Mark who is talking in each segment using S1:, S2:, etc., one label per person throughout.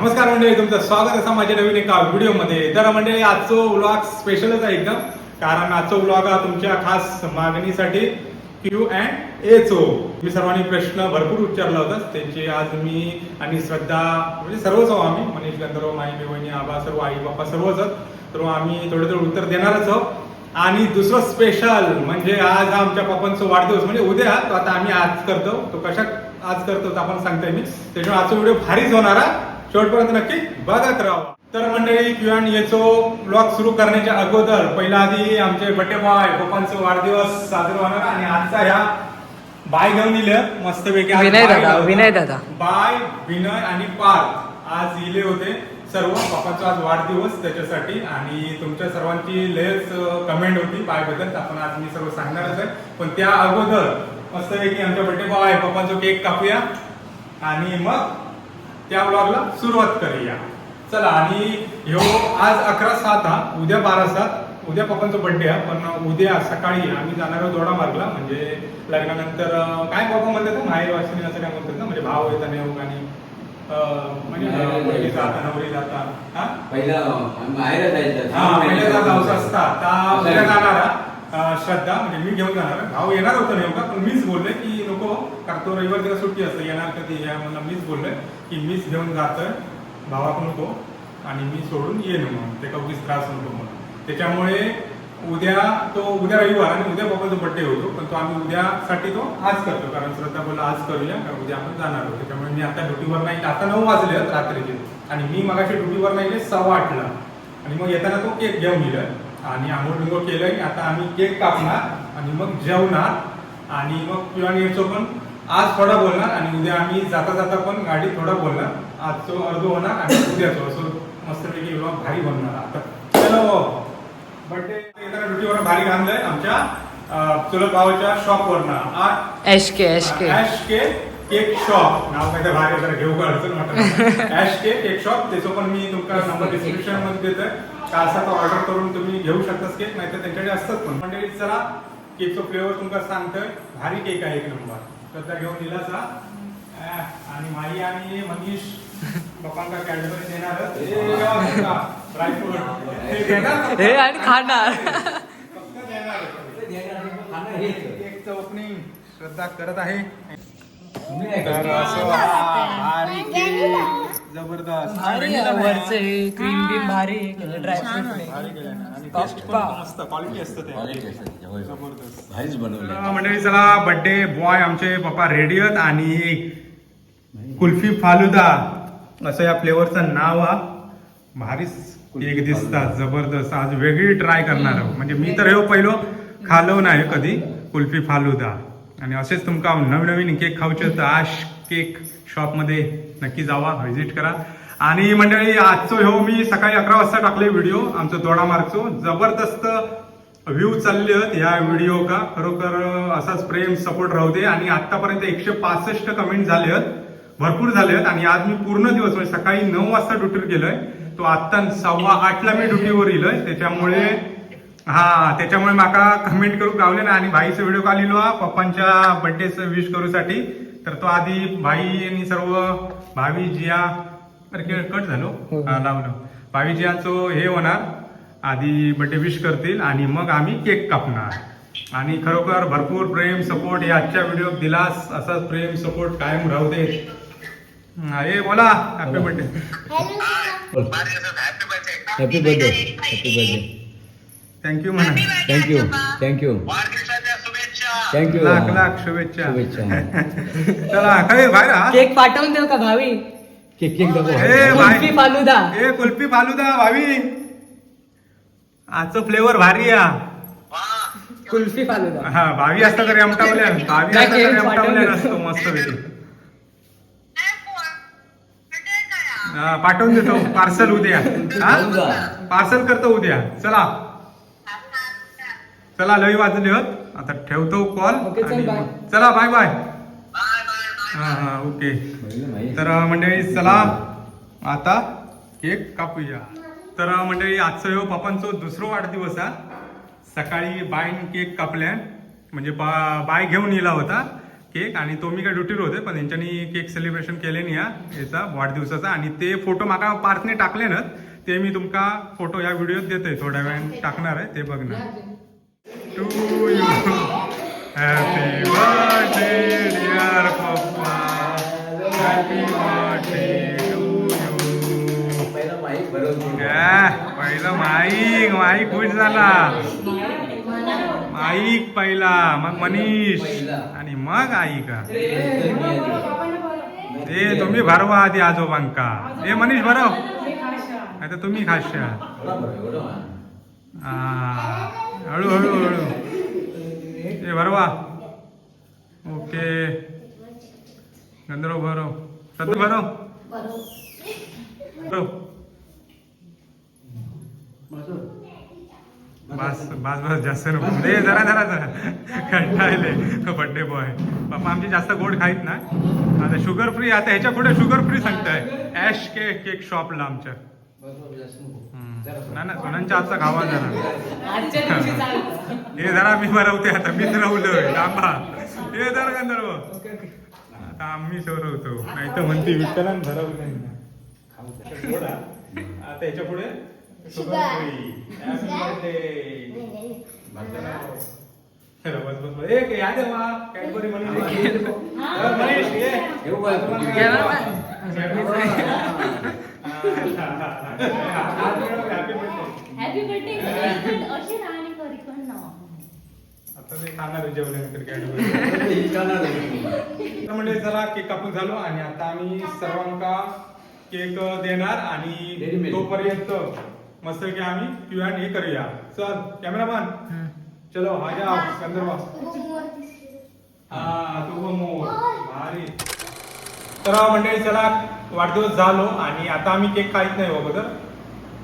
S1: नमस्कार मंडळी, तुमचं स्वागत आहे माझ्या नवीन एका व्हिडिओमध्ये. तर मंडळी, आजचो व्लॉग स्पेशलच आहे एकदम, कारण आजचो व्लॉग हा तुमच्या खास मागणीसाठी Q&A चो. मी सर्वांनी प्रश्न भरपूर उच्चारला होता, त्यांचे आज मी आणि श्रद्धा म्हणजे सर्वच आहोत आम्ही, मनीष गंधर्व, माई बेवणी, आबा, सर्व आई बाप्पा सर्वच, तर आम्ही थोडं थोडं उत्तर देणारच आहोत. आणि दुसरं स्पेशल म्हणजे आज आमच्या पप्पांचा वाढदिवस, म्हणजे उद्या, तो आता आम्ही आज करतो. तो कशा आज करतो तर आपण सांगतोय मी, त्याच्यामुळे आजचा व्हिडिओ भारीच होणार आहे. शेवटपर्यंत नक्की बघत राहा. तर मंडळी, Q&A चो ब्लॉग सुरू करण्याच्या अगोदर पहिला आधी आमचे बड्डे बॉय पप्पांचा वाढदिवस साजरा होणार आणि आजचा ह्या बाय घेऊन इले मस्तपैकी
S2: विनय दादा
S1: बाय विनय आणि पार्थ आज इले होते सर्व. पप्पांचा आज वाढदिवस त्याच्यासाठी, आणि तुमच्या सर्वांची लयच कमेंट होती बाय बद्दल, आपण आज मी सर्व सांगणारच आहे. पण त्या अगोदर मस्तपैकी आमच्या बड्डे बॉय पप्पांचा केक कापूया आणि मग त्या ब्लॉगला सुरुवात करूया. चला, आणि ह्यो आज 11:07 हा, उद्या 12:07, उद्या पप्पांचा बर्थडे आहे. पण उद्या सकाळी आम्ही जाणार आहोत दोडामार्गला, म्हणजे लग्नानंतर काय पप्पा म्हणतात माहेर वाशिनी असं काय म्हणतात ना, म्हणजे भाव येता नाही आणि म्हणजे जाता नवरी जाता
S3: पहिला माहेर जायचं
S1: पहिल्या जाऊचं असतात उद्या जाणार श्रद्धा, म्हणजे मी घेऊन जाणार. भाऊ येणार होतं नेमका, पण मीच बोललोय की नको, कारण तो रविवार दिवस सुट्टी असते, येणार कधी या मला मीच बोललोय की मीच घेऊन जातोय, भावाक नको आणि मी सोडून येईन म्हणून, ते उगीच त्रास नको म्हणून. त्याच्यामुळे उद्या रविवार आणि उद्या पप्पाचा बर्थडे होतो, पण तो आम्ही उद्यासाठी तो आज करतो, कारण श्रद्धा बोलला आज करूया, कारण उद्या आपण जाणार आहोत. त्याच्यामुळे मी आता ड्युटीवर नाही, आता 9 वाजले रात्रीचे, आणि मी मगाशी ड्युटीवर नाही 8:15 आणि मग येताना तो केक घेऊन गेलं आणि आंघोळ बिंघोळ केलंय. आता आम्ही केक कापणार आणि मग जेवणार, आणि मग Q&A चो पण आज थोडा बोलणार, आणि उद्या आम्ही जाता जाता पण गाडी थोडा बोलणार. आजचो अर्ध होणार आणि उद्याचो असं मस्तपैकी व्लॉग भारी बनणार. आता चलो, बर्थडे येताना ड्युटीवर भारी घाललंय आमच्या चुलत भावाच्या शॉपवरनं, एशके केक शॉप नाव काय भारी जरा घेऊ का अडचण वाटत. एशके केक शॉप, त्याचं पण मी तुमचा नंबर डिस्क्रिप्शन मध्ये देतोय, का असा तो ऑर्डर करून तुम्ही घेऊ शकतास केक, नाही तर त्यांच्याकडे असतात पण. मंडळी चला, केकचं फ्लेवर तुमका सांगतोय, भारी केक आहे, एक नंबर. त्याचा घेऊन दिला सा, आणि माई आणि मनीष पप्पांका कॅडबरी देणार, ड्रायफ्रूट
S2: आणि खाणार.
S1: केकचं ओपनिंग श्रद्धा करत आहे. जबरदस्त
S2: वरचे क्रीम बी भारी, ड्रायफ्रूट
S1: मस्त क्वालिटी असतं ते, जबरदस्त
S3: भारीच बनवलं.
S1: मंडळी चला, बर्थडे बॉय आमचे पप्पा रेडी आहेत, आणि कुल्फी फालुदा असं या फ्लेवरचं नाव हा. भारीच केक दिसतात, जबरदस्त. आज वेगळी ट्राय करणार आहोत, म्हणजे मी तर हे पहिलो खाल्लो नाही कधी कुल्फी फालुदा, आणि असेच तुमका नवीन नवीन केक खाऊचे तर आश केक शॉपमध्ये नक्की जावा, व्हिजिट करा. आणि मंडळी, आजचो ह्यो मी सकाळी 11 वाजता टाकले व्हिडिओ आमचं दोडामार्गचो. जबरदस्त व्ह्यू चालले आहेत ह्या व्हिडिओ का, खरोखर असाच प्रेम सपोर्ट राहू दे. आणि आतापर्यंत 165 कमेंट झाले आहेत, भरपूर झाले आहेत. आणि आज मी पूर्ण दिवस म्हणजे सकाळी 9 वाजता ड्युटीवर गेलोय, तो आत्ता 7:15 मी ड्युटीवर येलोय. त्याच्यामुळे माका कमेंट करू गावले ना. आणि भाईचा व्हिडिओ कॉल इलो पप्पांच्या बर्थडेचं विश करूसाठी, तर तो आधी भाई आणि सर्व भावी जिया कट झालो लावलं, भावी जियांचं हे होणार, आधी बर्थडे विश करतील आणि मग आम्ही केक कापणार. आणि खरोखर भरपूर प्रेम सपोर्ट या आजच्या व्हिडिओ दिलास, असाच प्रेम सपोर्ट कायम राहू दे. हे बोला, happy birthday.
S3: Happy birthday, happy birthday.
S1: Thank you म्हणा.
S3: Thank you thank you thank you.
S1: Lakh lakh शुभेच्छा. चला काय बाहेर
S2: केक पाठवून देऊ का भावी?
S3: केक केक दाखव.
S2: कुल्फी फालुदा.
S1: ए कुल्फी फालुदा भावी, आजचं फ्लेवर भारी आहे.
S2: कुल्फी फालुदा.
S1: हा, भावी असता तरी आमटावल्या, भावी असता तरी आमटावल्या नसतो मस्त पैकी. पाठवून देतो पार्सल उद्या. पार्सल करतो उद्या. चला चला, लई वाजले होत, आता ठेवतो कॉल. चला बाय बाय. हा ओके. तर मंडळी चला, आता केक कापूया. तर मंडळी, आजचं हो पप्पांचं दुसरं वाढदिवस हा. सकाळी बाईन केक कापल्या, म्हणजे बाय घेऊन येला होता केक आणि तो मी काय ड्युटीवर होते पण त्यांच्यानी केक सेलिब्रेशन केले नाही हा याचा वाढदिवसाचा आणि ते फोटो माका पार्थने टाकले ना ते मी तुमका फोटो या व्हिडिओत देतोय थोड्या वेळाने टाकणार आहे ते बघणार to you happy birthday dear papa happy birthday to you पहिलं माईक खुश झाला माईक पहिला मग मनीष आणि मग आई का ते तुम्ही भरवा आधी आजोबांका हे मनीष भरव नाही तर तुम्ही खाशा हळू हळू हळू ते भरवा ओके गंधर्व भरव सत्य भरव भरव बस बस बस जास्त नको रे जरा जरा जरा कंटाळले बड्डे बॉय पप्पा आमची जास्त गोड खाईत ना आता शुगर फ्री आता ह्याच्या पुढे शुगर फ्री सांगताय ॲश केक शॉपला आमच्या ना सोनांच्या आजचा खावा जरा हे जरा मी भरवते आता मीच राहुलोय लांबा हे जरा गंधर्व आता आम्ही सोरवतो नाही तर म्हणते विठ्ठलान भरवलं आता ह्याच्या पुढे शुगर फ्री हॅपी बर्थडे बस बस बस एक याद आहे वा कॅडबरी मनीष ये
S4: हॅपी बर्थडे अशी राहणी करी पण ना
S1: आता ते खाणार जेवल्यानंतर कॅडबरी म्हणजे चला केक कापून झालो आणि आता आम्ही सर्वांका केक देणार आणि तोपर्यंत मस्त की आम्ही क्यू&A हे करूया चल कॅमेरामॅन चलो हा जाओ गंधर्व हा तो मोर भारी तर मंडळी चला वाढदिवस झालो आणि आता आम्ही केक खाईत नाही अगोदर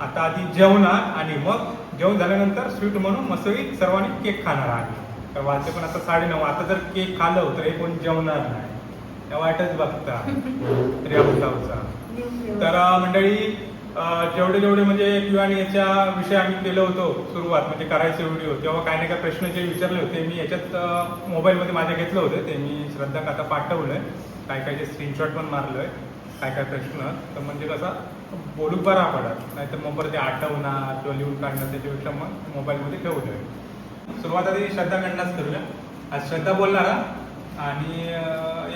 S1: आता आधी जेवणार आणि मग जेवण झाल्यानंतर स्वीट म्हणून मस्त सर्वांनी केक खाणार आम्ही तर वाजते पण आता 9:30 आता जर केक खाल्लं तर हे कोण जेवणार नाही त्या वाटच बघता रेवतावचा तर मंडळी जेवढे म्हणजे क्यू&A याच्या विषय आम्ही केलं होतं सुरुवात म्हणजे करायचे व्हिडिओ तेव्हा काही ना काही प्रश्न जे विचारले होते मी याच्यात मोबाईलमध्ये माझ्या घेतलं होतं ते मी श्रद्धा आता पाठवलंय काय जे स्क्रीनशॉट पण मारलोय काय प्रश्न तर म्हणजे कसं बोलू बरा पडत नाहीतर मग परत ते आठवणार किंवा लिहून काढणं त्याच्यापेक्षा मग मोबाईलमध्ये ठेवलंय सुरुवात आधी श्रद्धाकडनंच करूया आज श्रद्धा बोलणारा आणि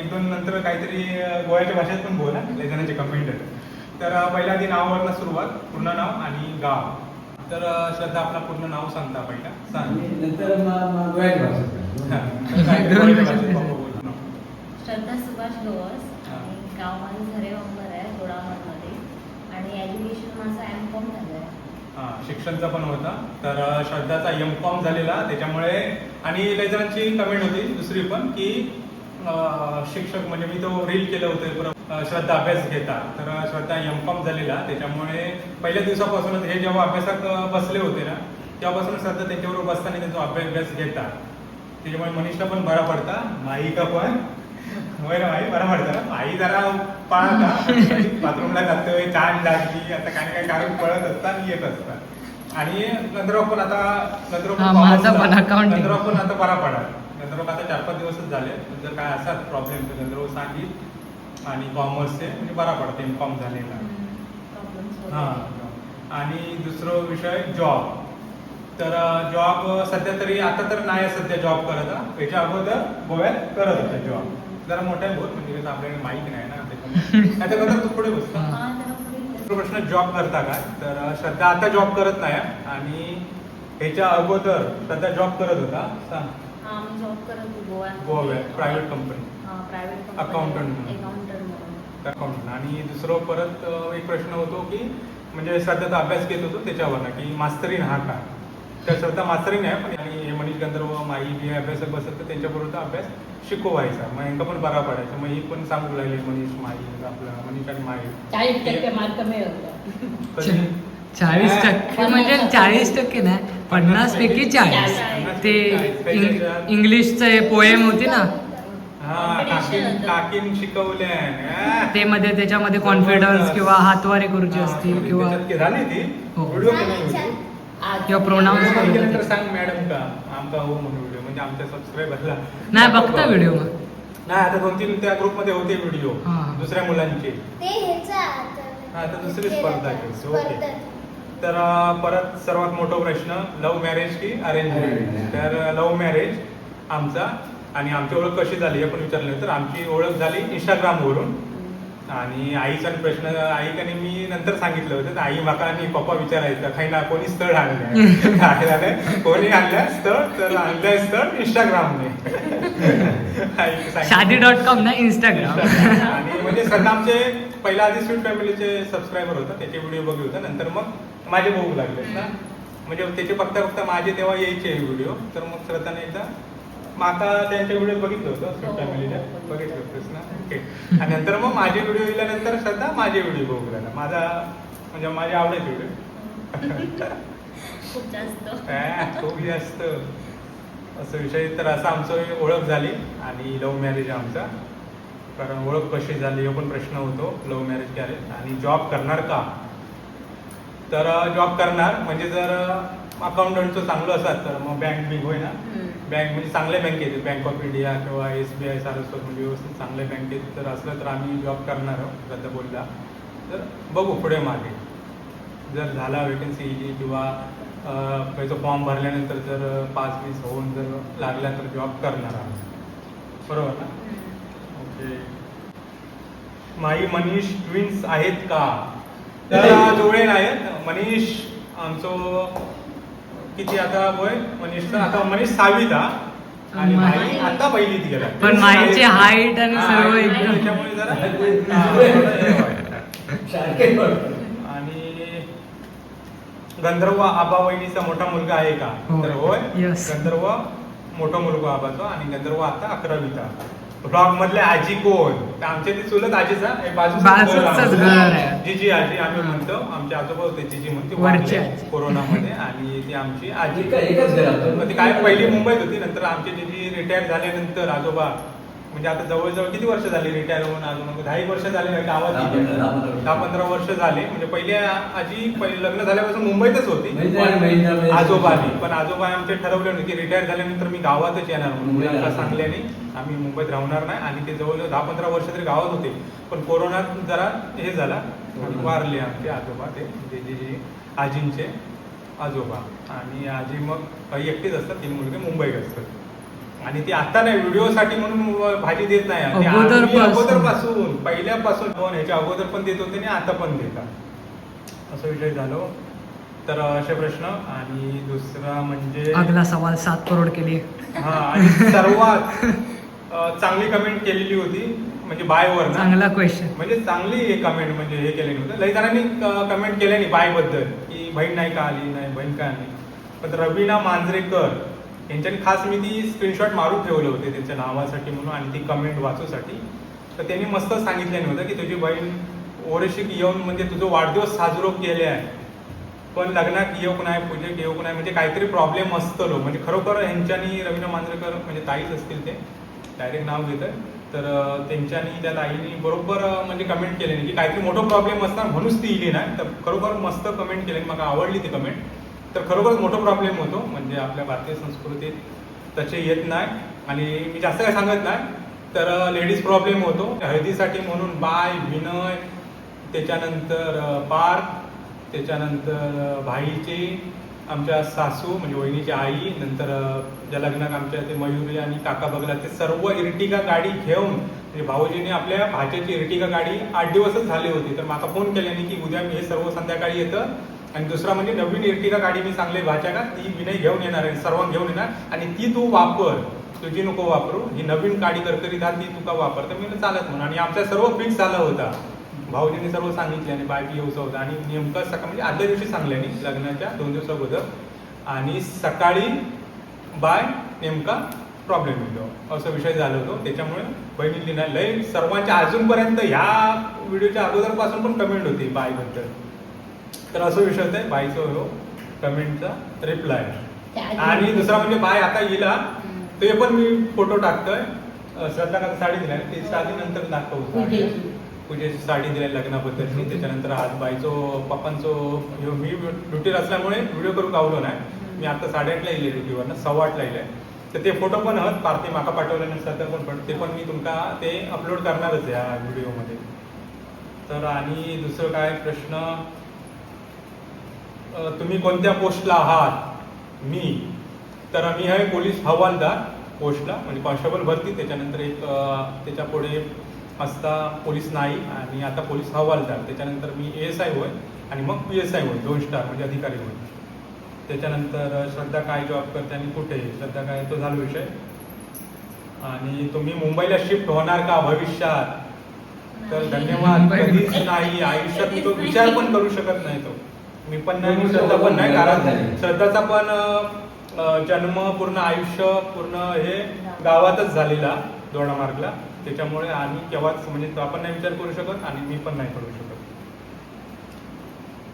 S1: 1-2 नंतर काहीतरी गोव्याच्या भाषेत पण बोला लय जणांचे कमेंट आहे तर पहिल्या आधी नावावरनं सुरुवात पूर्ण नाव आणि गाव तर श्रद्धा आपला पूर्ण नाव सांगता पहिला सांग
S4: श्रद्धा सुभाष गवस आणि गाव माझं झरे वंबर आहे दोडामार्गमध्ये आणि एज्युकेशन माझं M.Com झालं आहे
S1: शिक्षणचा पण होता तर श्रद्धाचा M.Com झालेला त्याच्यामुळे आणि लय जणांची कमेंट होती दुसरी पण की शिक्षक म्हणजे मी तो रील केलं होतं श्रद्धा अभ्यास घेता तर श्रद्धा M.Com झालेला त्याच्यामुळे पहिल्या दिवसापासूनच हे जेव्हा अभ्यासात बसले होते ना तेव्हापासून श्रद्धा त्यांच्याबरोबर बसताना त्यांचा अभ्यास घेता त्याच्यामुळे मनीषला पण बरा पडता माईका पण होय ना माई बरा पडता ना आई जरा पाळता बाथरूमला जातोय छान लागली आता काय कारण पळत असता आणि येत असता आणि गंधर्व पण आता गंधर्व पण आता बरा पडा गंधर्व आता 4-5 दिवसच झाले जर काय असा प्रॉब्लेम तर गंधर्व सांगित आणि कॉमर्सचे म्हणजे बरा पडते M.Com झालेला हां आणि दुसरं विषय जॉब तर जॉब सध्या तरी आता तर नाही सध्या जॉब करत त्याच्या अगोदर गोव्यात करत होता जॉब जरा मोठ्या बोल म्हणजे कसं आपल्याला माहिती नाही ना त्याच्याबद्दल तू पुढे बसतो प्रश्न जॉब करता का तर श्रद्धा आता जॉब करत नाही आणि ह्याच्या अगोदर श्रद्धा जॉब करत होता सांग
S4: जॉब करत
S1: गोव्यात प्रायव्हेट कंपनी अकाउंटंट आणि दुसरं परत एक प्रश्न होतो की म्हणजे श्रद्धाचा अभ्यास घेत होतो त्याच्यावर की मास्तरीन हा का तर श्रद्धा मास्तरीन आहे पण आणि मनीष गंधर्व माई बी अभ्यासक बसत तर त्यांच्याबरोबर व्हायचा शिकवायचा मग यांना पण बरा पडायचा मग ही पण सांगू लागले मनीष माई आपला मनीष आणि माई
S2: 40% मार्क मिळवला 40% म्हणजे 40% नाही 50 पैकी 40 ते इंग्लिशचं पोएम होती ना
S1: काकीन शिकवल्या
S2: ते मध्ये त्याच्यामध्ये कॉन्फिडन्स किंवा हातवारे करूची असतील किंवा
S1: झाली ती व्हिडिओ
S2: किंवा प्रोनाउन्स
S1: केल्यानंतर सांग मॅडम का आमचा हो म्हणून व्हिडिओ म्हणजे आमच्या सबस्क्रायबरला
S2: नाही बघता व्हिडिओ मग
S1: नाही आता 2-3 त्या ग्रुपमध्ये होते व्हिडिओ
S2: हा.
S1: दुसऱ्या मुलांचे.
S5: ते ह्याचा
S1: हा तर दुसरी स्पर्धा केली. ओके. तर परत सर्वात मोठा प्रश्न, लव्ह मॅरेज की अरेंज मॅरेज? तर लव्ह मॅरेज आमचा. आणि आमची ओळख कशी झाली हे पण विचारलं. तर आमची ओळख झाली इंस्टाग्रामवरून. आणि आईचा प्रश्न आईकाने मी नंतर सांगितलं होतं. तर आई माका आणि पप्पा विचारायचं काही ना कोणी स्थळ आणलं कोणी आणलं स्थळ, तर आणलंय स्थळ इंस्टाग्रामने.
S2: शादी.com ना इंस्टाग्राम.
S1: आणि म्हणजे सध्या आमचे पहिला आधी स्वीट फॅमिलीचे सबस्क्रायबर होता, त्याचे व्हिडिओ बघू होता. नंतर मग माझे बघू लागले ना, म्हणजे त्याचे फक्त माझे तेव्हा यायचे व्हिडिओ. तर मग श्रद्धाने एकदा माका त्यांचे व्हिडिओ बघितलं होतं स्वीट फॅमिलीच्या, बघितलं होतंस ना. ओके. आणि नंतर मग माझे व्हिडिओ दिल्यानंतर श्रद्धा माझे व्हिडिओ बघू लागला. माझा म्हणजे माझे आवडायचे व्हिडिओ
S4: खूप जास्त.
S1: खूप जास्त असं विषय. तर असं आमचं ओळख झाली. आणि लव्ह मॅरेज आमचा. कारण ओळख कशी झाली हे पण प्रश्न होतो, लव्ह मॅरेज केले. आणि जॉब करणार का? तर जॉब करणार म्हणजे जर अकाउंटंटचं चांगलं असतात तर मग बँक बिंक होय ना, बँक म्हणजे चांगल्या बँकेत, बँक ऑफ इंडिया किंवा SBI सारस्वत म्हणजे व्यवस्थित चांगल्या बँकेत जर असलं तर आम्ही जॉब करणार आहोत रद्द बोलला. तर बघू पुढे मागे जर झाला वेकन्सी येईल किंवा त्याचा फॉर्म भरल्यानंतर जर 5-20 होऊन जर लागला तर जॉब करणार आहोत. बरोबर ना? ओके. माई मनीष ट्विन्स आहेत का? तर जोडे नाहीत. मनीष आमचं किती आता वय मनीषचं? आता मनीष 6वीत आणि माई आता 1लीत गेला.
S2: पण माईची हाईट आणि सर्व एकदम.
S1: त्याच्यामुळे जरा आणि गंधर्व आबा वहिनीचा मोठा मुलगा आहे का? तर होय,
S2: Yes.
S1: गंधर्व मोठा मुलगा आबाचा. आणि गंधर्व आता 11वीत. ब्लॉग मधले आजी कोण? तर आमच्या ती चुलत आजीचा
S2: बाजूचंच घर आहे.
S1: जिजी आजी आम्ही म्हणतो. आमचे आजोबा होते जिजी म्हणते
S2: वरची
S1: वारले
S2: आजी.
S1: कोरोनामध्ये. आणि ती आमची आजी.
S3: एकच घरात.
S1: मग ती काय पहिली मुंबईत होती. नंतर आमची जिजी रिटायर झाल्यानंतर आजोबा म्हणजे आता जवळजवळ किती वर्ष झाली रिटायर होऊन? अजून 10 वर्ष झाले गावात. 10-15 वर्ष झाले. म्हणजे पहिले आजी लग्न झाल्यापासून मुंबईतच होती आजोबानी. पण आजोबा आमचे ठरवले होते की रिटायर झाल्यानंतर मी गावातच येणार म्हणून सांगल्याने आम्ही मुंबईत राहणार नाही. आणि ते जवळजवळ 10-15 वर्ष तरी गावात होते. पण कोरोनात जरा हे झाला आणि वारले आमचे आजोबा. ते जे आजींचे आजोबा. आणि आजी मग एकटीच असतात. 3 मुलगे मुंबईत असतात. आणि ती आता नाही व्हिडिओसाठी म्हणून भाजी देत नाही. अगोदरपासून पहिल्यापासून ह्याच्या अगोदर पण देत होते आणि आता पण देतात. असा विषय झालो. तर असे प्रश्न. आणि दुसरा म्हणजे
S2: अगला सवाल 7 करोड के लिए.
S1: हा. आणि सर्वात चांगली कमेंट केलेली होती म्हणजे बायवर ना.
S2: चांगला क्वेश्चन.
S1: म्हणजे चांगली कमेंट म्हणजे हे केलेली होतं. लई जणांनी कमेंट केली नाही बाय बद्दल की बहीण नाही का आली, नाही बहीण का आली. पण रवीना मांजरेकर यांच्यानी खास मी ती स्क्रीनशॉट मारून ठेवले होते त्यांच्या नावासाठी म्हणून आणि ती कमेंट वाचूसाठी. तर त्यांनी मस्त सांगितलेलं होतं की तुझी बहीण ओरेशीक येऊन म्हणजे तुझं वाढदिवस साजरो केले आहे पण लग्नात येऊक नाही, पूजेक येऊक नाही. म्हणजे काहीतरी प्रॉब्लेम असतो. म्हणजे खरोखर ह्यांच्यानी रवीना मांजरेकर म्हणजे ताईच असतील ते, डायरेक्ट नाव घेतं. तर त्यांच्यानी त्या ताईनी बरोबर म्हणजे कमेंट केले की काहीतरी मोठं प्रॉब्लेम असणार म्हणूनच ती इली नाही. तर खरोखर मस्त कमेंट केली. मला आवडली ती कमेंट. तर खरोखरच मोठा प्रॉब्लेम होतो. म्हणजे आपल्या भारतीय संस्कृतीत तसे येत नाही. आणि मी जास्त काय सांगत नाही. तर लेडीज प्रॉब्लेम होतो. हळदीसाठी म्हणून बाय, विनय, त्याच्यानंतर पार्थ, त्याच्यानंतर भाईची आमच्या सासू म्हणजे वहिनीची आई, नंतर ज्या लग्नात आमच्या ते मयुरी आणि काका बघला ते सर्व इर्टिगा गाडी घेऊन म्हणजे भाऊजीने आपल्या भाच्याची इर्टिगा गाडी 8 दिवसच झाले होते. तर मला फोन केल्याने की उद्या मी हे सर्व संध्याकाळी येतं. आणि दुसरा म्हणजे नवीन इर्टिगा गाडी मी चांगले भाच्या का ती विनय घेऊन येणार आहे, सर्वांना घेऊन येणार. आणि ती तू वापर, तुझी नको वापरू, ही नवीन गाडी करकरीत ती तुका वापर. तर मी चालत म्हणून. आणि आमचा सर्व फिक्स झाला होता. भाऊजींनी सर्व सांगितले आणि बायकी येऊचा होता. आणि नेमकं सकाळ म्हणजे आदल्या दिवशी सांगल्याने लग्नाच्या 2 दिवसाअगोदर. आणि सकाळी बाय नेमका प्रॉब्लेम येतो असा विषय झाला होतो. त्याच्यामुळे बहिणींनी ना लय सर्वांच्या अजूनपर्यंत ह्या व्हिडिओच्या अगोदरपासून पण कमेंट होती बायबद्दल. तर असं विषय होत आहे बायचं हो कमेंटचा रिप्लाय. आणि दुसरा म्हणजे बाय आता येला ते पण मी फोटो टाकतोय. श्रद्धा का साडी दिलाय ते साडी नंतर दाखवतो. पूजेची साडी दिली लग्नाबद्दलची. त्याच्यानंतर आज बाईचो पप्पांचो मी ड्युटीवर असल्यामुळे व्हिडिओ करू गावलो नाही. मी आता 8:30ला येईल ड्युटीवरनं, 8:15ला येईल. तर ते फोटो पण आहात पार्टी म्हाका पाठवल्यानंतर पण ते पण मी तुमका ते अपलोड करणारच या व्हिडिओमध्ये. तर आणि दुसरं काय प्रश्न, तुम्ही कोणत्या पोस्टला आहात? मी आहे पोलीस हवालदार पोस्टला, म्हणजे कॉन्स्टेबल भरती, त्याच्यानंतर एक त्याच्या पुढे असता पोलीस नाईक आणि आता पोलीस हवालदार, त्याच्यानंतर मी ASI होय आणि मग PSI होय, 2 स्टार म्हणजे अधिकारी होय. त्याच्यानंतर श्रद्धा काय जॉब करते आणि कुठे, श्रद्धा काय तो झाला विषय. आणि तुम्ही मुंबईला शिफ्ट होणार का भविष्यात? तर धन्यवाद. कधीच नाही आयुष्यात, मी तो विचार पण करू शकत नाही. तो मी पण नाही, श्रद्धा पण नाही, कारण श्रद्धाचा पण जन्म पूर्ण आयुष्य पूर्ण हे गावातच झालेला दोडामार्गला, त्याच्यामुळे आम्ही केव्हाच म्हणजे तो आपण नाही विचार करू शकत आणि मी पण नाही करू शकत.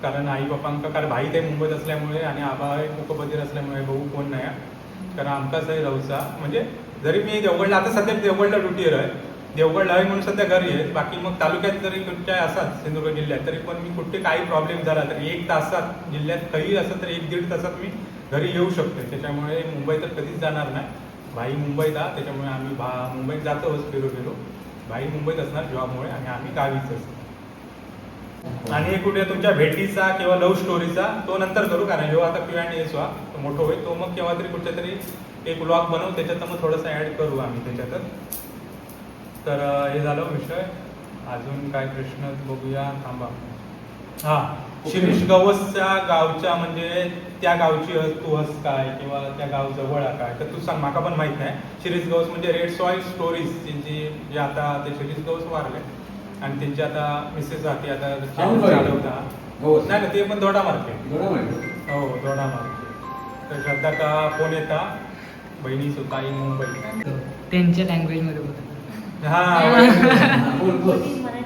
S1: कारण आई बापांका, कारण भाई ते मुंबईत असल्यामुळे आणि आबा मुकबधीर असल्यामुळे भाऊ कोण नाही. कारण आमकाच आहे राहूचा, म्हणजे जरी मी देवगडला, आता सध्या देवगडला ड्युटीवर आहे, देवगडला आहे म्हणून सध्या घरी आहे. बाकी मग तालुक्यात जरी कुठच्या असतात सिंधुदुर्ग जिल्ह्यात, तरी पण मी कुठे काही प्रॉब्लेम झाला तर 1 तासात, जिल्ह्यात काही असं तर 1-1.5 तासात मी घरी येऊ शकतो. त्याच्यामुळे मुंबई तर कधीच जाणार नाही. भाई मुंबईत आहे, त्याच्यामुळे आम्ही मुंबईत जातोच फिरो. भाई मुंबईत असणार जॉबमुळे आणि आम्ही गावीच असतो. आणि कुठे तुमच्या भेटीचा किंवा लव्ह स्टोरीचा तो नंतर करू, कारण जेव्हा आता Q&A तो मोठं होईल, तो मग केव्हा तरी कुठच्या तरी एक व्लॉग बनवू, त्याच्यात मग थोडंसं ॲड करू आम्ही त्याच्यातच. तर हे झालं विषय. अजून काय प्रश्न बघूया, थांबा. हां, शिरीष गवसच्या गावच्या म्हणजे त्या गावची तू हस काय किंवा त्या गाव जवळ काय, तर तू सांग, माका पण माहित नाही. शिरीष गवस म्हणजे रेड सॉइल स्टोरीज, त्यांची जे आता ते शिरीष गवस वारले आणि त्यांची आता मिसेस जाते आता चालवता नाही ना, ते पण दोडा मार्के. हो, दोडा मार्के. तर श्रद्धा का फोन येता बहिणी सुताई मुंबई,
S2: त्यांच्या लँग्वेजमध्ये बोलतात.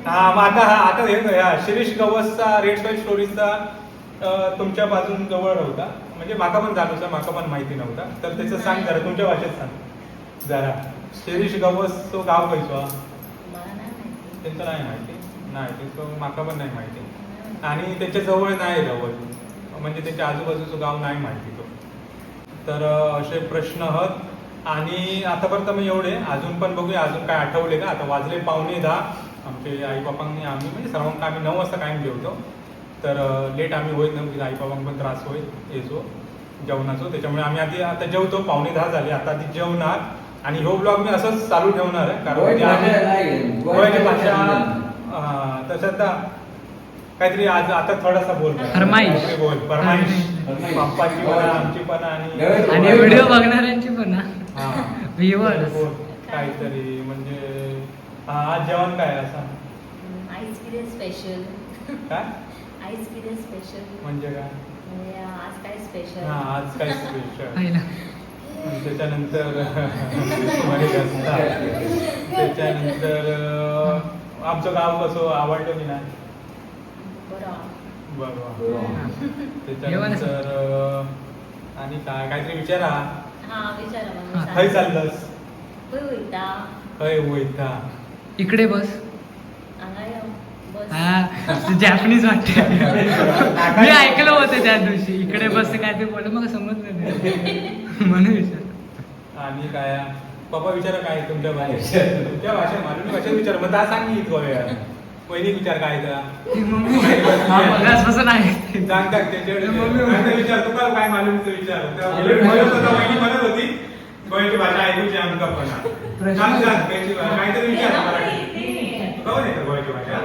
S1: आता शिरीष गवसचा रेड सॉइल स्टोरीजचा तुमच्या बाजून जवळ होता, म्हणजे माका पण जाणूचा, माका पण माहिती नव्हता. तर त्याचं सांग जरा, तुमच्या भाषेत सांग जरा. शिरीष गवस तो गाव कैसो? त्यांचं नाही माहिती. नाही, त्याचं माका पण नाही माहिती. आणि त्याच्या जवळ नाही जवळ, म्हणजे त्याच्या आजूबाजूचं गाव नाही माहिती तो. तर असे प्रश्न आहेत. आणि आतापर्यंत मी एवढे, अजून पण बघूया अजून काय आठवले का. आता वाजले 9:45. आमचे आई बापांनी आम्ही म्हणजे सर्वांना आम्ही 9 वाजता कायम जेवतो, तर लेट आम्ही होईत नव्हती, आई बाबांना पण त्रास होईल यायचो जेवणाचो, त्याच्यामुळे आम्ही आधी आता जेवतो. 9:45 झाले, आता आधी जेवणार आणि हो ब्लॉग मी असंच चालू ठेवणार आहे, कारण गोव्याची भाषा तसं काहीतरी आज आता थोडासा बोल,
S2: फरमाईश
S1: बोल, फरमाईश पप्पाची पण आमची पण
S2: आणि व्हिडिओ बघणाऱ्यांची पण ना, व्ह्यूअर्स
S1: काहीतरी म्हणजे आज जेवण काय असं
S4: आईस किती स्पेशल
S1: काय,
S4: आईस किती स्पेशल
S1: म्हणजे काय,
S4: म्हणजे आज काय स्पेशल,
S1: हा आज काय स्पेशल.
S2: पहिला
S1: त्याच्यानंतर त्याच्यानंतर आमचं गाव कसं आवडलं की नाही, बरोबर. त्याच्यानंतर आणि काय काहीतरी विचारा.
S4: हा विचारा.
S1: खय चाललंस, खय होईता,
S2: इकडे बस. हा जॅपनीज वाटते. मी ऐकलं होतं त्या दिवशी, इकडे बस काय ते बोल, मग समजलं नाही म्हणून विचार.
S1: आणि काय पप्पा विचारा काय तुमच्या भाषेत, तुमच्या भाषेत मालवणी भाषेत विचार, मग त्या सांग की गोव्या पहिली विचार काय
S2: मगासपासून आहे
S1: सांगतात त्याच्याकडे विचार, तुका काय मालवणीचा विचार म्हणत होती गोव्याची भाषा ऐकूची आमका पण सांग काहीतरी विचार मराठी कवर येतं गोव्याची भाषा.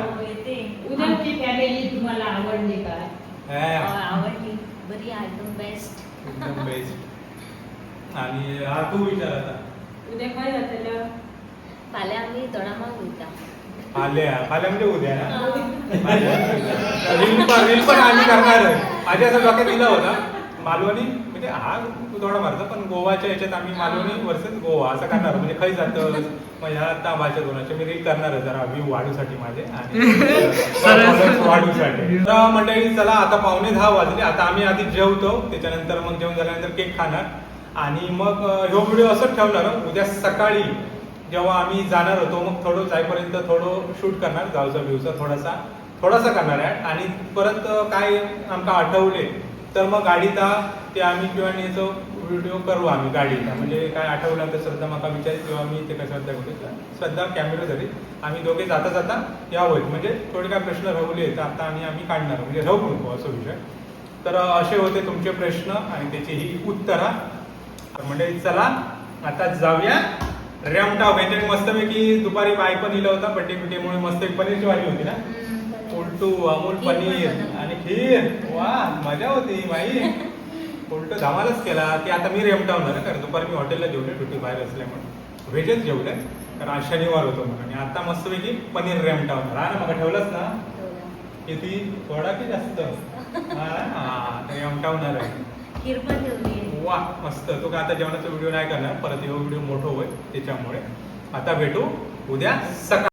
S5: उद्याची फॅमिली तुम्हाला आवडली का?
S4: आवडली, बरी एकदम बेस्ट,
S1: एकदम बेस्ट. आणि हा तू विचार आता.
S5: उद्या काय जातलं?
S4: फाल्यां आम्ही तोडामाग वयता.
S1: फाल्या म्हणजे उद्या ना. रील पण आम्ही करणार आहे. माझ्या असं डोक्यात दिला होता मालवणी, म्हणजे हा थोडा मारतो पण गोवाच्या याच्यात आम्ही मालवणी वर्सेस गोवा असं करणार, म्हणजे खै जातं मग ह्या आता भाषा दोनाच्या मी रील करणार आहे जरा व्ह्यू वाढूसाठी माझे आणि वाढूसाठी. तर मंडळी चला आता 9:45 वाजले, आता आम्ही आधी जेवतो, त्याच्यानंतर मग जेवण झाल्यानंतर केक खाणार आणि मग ह्यो व्हिडिओ असंच ठेवणार. उद्या सकाळी जेव्हा आम्ही जाणार होतो मग थोडं जाईपर्यंत थोडं शूट करणार, गावचा व्ह्यूचा थोडासा करणार आहे. आणि परत काय आमका आठवले तर मग गाडीत ते आम्ही किंवा व्हिडिओ करू आम्ही गाडीचा म्हणजे काय आठवलं तर श्रद्धा म्हाका विचार किंवा मी ते काय श्रद्धा करतो श्रद्धा कॅमेरा धरी आम्ही दोघे जाता जाता यावं म्हणजे थोडे काय प्रश्न राहले तर आता आम्ही काढणार म्हणजे राहू नको असं विषय. तर असे होते तुमचे प्रश्न आणि त्याची ही उत्तरं. तर म्हणजे चला आता जाऊया रेमटाव. त्यांच्याकडे मस्तपैकी दुपारी बाय पण दिला होता बड्डे बिड्डेमुळे मस्त पनीरची भाजी होती ना, उलटू अमूल पनीर आणि खीर. वा मजा होती बाई, उलट धमालच केला. की आता मी रेमटावणार कारण दुपारी मी हॉटेलला जेवले ड्युटी बाहेर असल्यामुळे व्हेजच जेवले कारण आज शनिवार होतो म्हणून. आणि आता मस्तपैकी पनीर रेमटावणार. हा ना मग ठेवलंच ना किती थोडा की जास्त रेमटावणार आहे.
S4: खीर पण ठेवली.
S1: वा मस्त. तो काय आता जेवणाचा व्हिडिओ नाही करणार परत, हा व्हिडिओ मोठा होईल त्याच्यामुळे. आता भेटू उद्या सकाळ.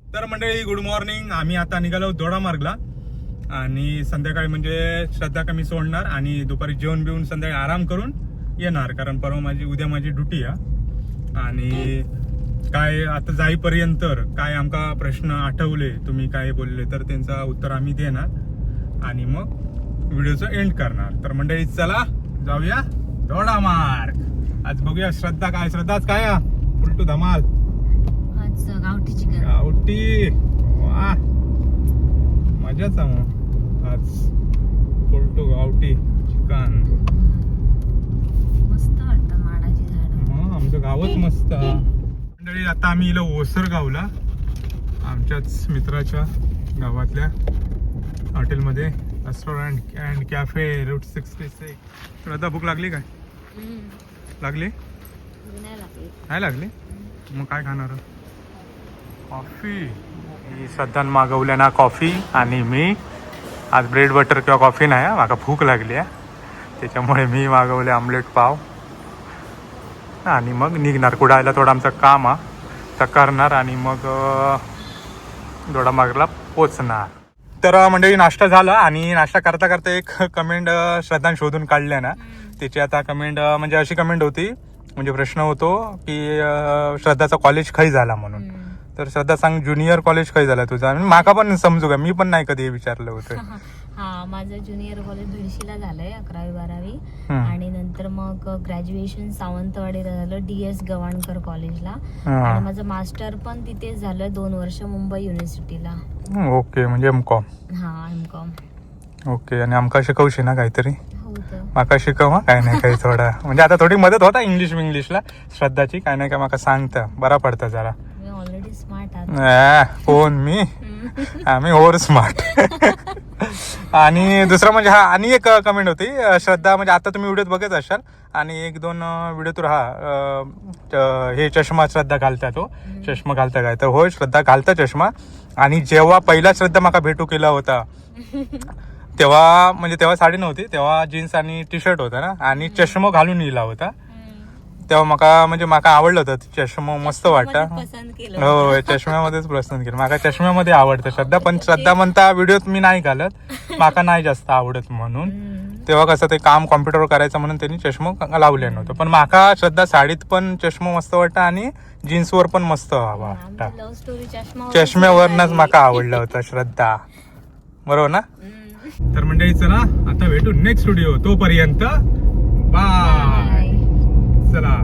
S1: तर मंडळी गुड मॉर्निंग. आम्ही आता निघालो दोडामार्गला आणि संध्याकाळी म्हणजे श्रद्धा कमी सोडणार आणि दुपारी जेवण बिवून संध्याकाळी आराम करून येणार कारण परवा उद्या माझी ड्युटी आहे. आणि काय आता जाईपर्यंत काय आमका प्रश्न आठवले तुम्ही काय बोलले तर त्यांचं उत्तर आम्ही देणार आणि मग व्हिडिओचं एंड करणार. तर मंडळी चला जाऊया दोडामार्ग. आज बघूया श्रद्धा काय, श्रद्धाच काय उलटू धमाल
S4: आज गावठी चिकन.
S1: गावठी वा मजाच आहे मग आज उलटू गावठी चिकन.
S4: मस्त वाटतं माडाची झाड.
S1: हा आमचं गावच मस्त. मंडळी आता आम्ही इला ओसर गावला आमच्याच मित्राच्या गावातल्या हॉटेलमध्ये रेस्टॉरंट अँड कॅफे रूट 66. श्रद्धा भूक लागली काय? लागली नाही लागली? मग काय खाणार? कॉफी. श्रद्धान मागवल्या ना कॉफी आणि मी आज ब्रेड बटर किंवा कॉफी नाही आहे, माका भूक लागली आहे त्याच्यामुळे मी मागवले आमलेट पाव आणि मग निघणार. कुडायला थोडं आमचं काम आहे तर करणार आणि मग दोडामार्गला पोचणार. तर मंडळी नाश्ता झाला आणि नाश्ता करता करता एक कमेंट श्रद्धान शोधून काढल्या ना, त्याची आता कमेंट म्हणजे अशी कमेंट होती म्हणजे प्रश्न होतो की श्रद्धाचा कॉलेज खय झाला म्हणून. तर श्रद्धा सांग ज्युनियर कॉलेज खय झाला तुझा? माका पण समजू का, मी पण नाही कधी विचारलं होतं.
S4: हा माझं ज्युनियर कॉलेज धुळशीला झालंय 11वी-12वी आणि नंतर मग ग्रॅज्युएशन सावंतवाडीला झालं DS गवाणकर कॉलेजला आणि माझं मास्टर पण तिथेच झालं 2 वर्ष मुंबई युनिव्हर्सिटीला.
S1: ओके म्हणजे M.Com.
S4: हा M.Com.
S1: ओके. आणि आमका शिकवशी ना काहीतरी?
S4: होतं.
S1: माका शिकव काय नाही काही थोडा म्हणजे आता थोडी मदत होता इंग्लिशला श्रद्धाची काय नाही काय माका सांगता बरा पडतं जरा.
S4: मी ऑलरेडी स्मार्ट आहे.
S1: कोण मी? आम्ही ओव्हर स्मार्ट. आणि दुसरं म्हणजे हा आणि एक कमेंट होती श्रद्धा म्हणजे आता तुम्ही व्हिडिओत बघत असाल आणि 1-2 व्हिडिओ हे चष्मा श्रद्धा घालता, तो चष्मा घालता काय तर होय श्रद्धा घालता चष्मा. आणि जेव्हा पहिला श्रद्धा माका भेटू केला होता तेव्हा म्हणजे तेव्हा साडी नव्हती, तेव्हा जीन्स आणि टी-शर्ट होता ना आणि चष्मा घालून येला होता. तेव्हा माका आवडलं होतं चष्मा, मस्त वाटतं. हो चष्म्यामध्येच पसंत केलं. माका चष्म्यामध्ये आवडतं श्रद्धा. पण श्रद्धा म्हणता व्हिडिओत मी नाही घालत, माका नाही जास्त आवडत म्हणून. तेव्हा कसं ते काम कॉम्प्युटरवर करायचं म्हणून त्यांनी चष्मा लावले नव्हतं. पण माका श्रद्धा साडीत पण चष्मा मस्त वाटतं आणि जीन्सवर पण मस्त वाटतं. चष्म्यावरनच माका आवडलं होतं श्रद्धा, बरोबर ना? तर मंडळी चला आता भेटू नेक्स्ट व्हिडिओ. तोपर्यंत बाय. चला.